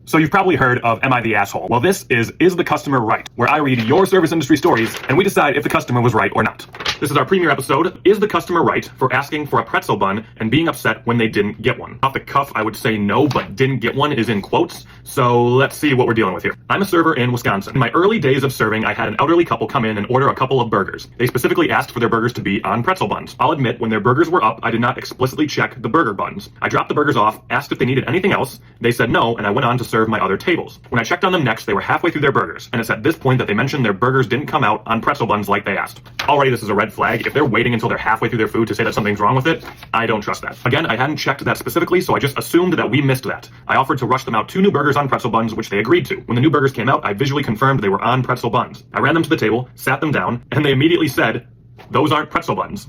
So you've probably heard of Am I the Asshole? Well, this is the Customer Right? Where I read your service industry stories and we decide if the customer was right or not. This is our premiere episode. Is the customer right for asking for a pretzel bun and being upset when they didn't get one? Off the cuff, I would say no, but didn't get one is in quotes. So let's see what we're dealing with here. I'm a server in Wisconsin. In my early days of serving, I had an elderly couple come in and order a couple of burgers. They specifically asked for their burgers to be on pretzel buns. I'll admit, when their burgers were up, I did not explicitly check the burger buns. I dropped the burgers off, asked if they needed anything else. They said no, and I went on to serve my other tables. When I checked on them next, they were halfway through their burgers, and it's at this point that they mentioned their burgers didn't come out on pretzel buns like they asked. Already this is a red flag. If they're waiting until they're halfway through their food to say that something's wrong with it, I don't trust that. Again, I hadn't checked that specifically, so I just assumed that we missed that. I offered to rush them out 2 new burgers on pretzel buns, which they agreed to. When the new burgers came out, I visually confirmed they were on pretzel buns. I ran them to the table, sat them down, and they immediately said, "Those aren't pretzel buns."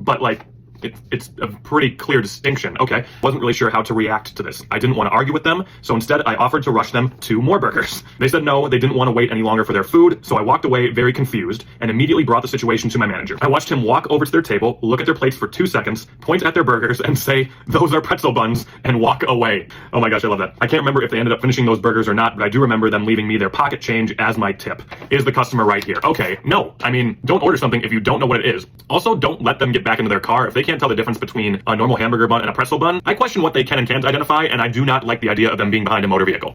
But like, it's a pretty clear distinction. Okay, wasn't really sure how to react to this. I didn't want to argue with them, so instead I offered to rush them 2 more burgers. They said no, they didn't want to wait any longer for their food, so I walked away very confused and immediately brought the situation to my manager. I watched him walk over to their table, look at their plates for 2 seconds, point at their burgers and say, "Those are pretzel buns," and walk away. Oh my gosh, I love that. I can't remember if they ended up finishing those burgers or not, but I do remember them leaving me their pocket change as my tip. Is the customer right here? Okay, no. I mean, don't order something if you don't know what it is. Also, don't let them get back into their car if they can't tell the difference between a normal hamburger bun and a pretzel bun. I question what they can and can't identify, and I do not like the idea of them being behind a motor vehicle.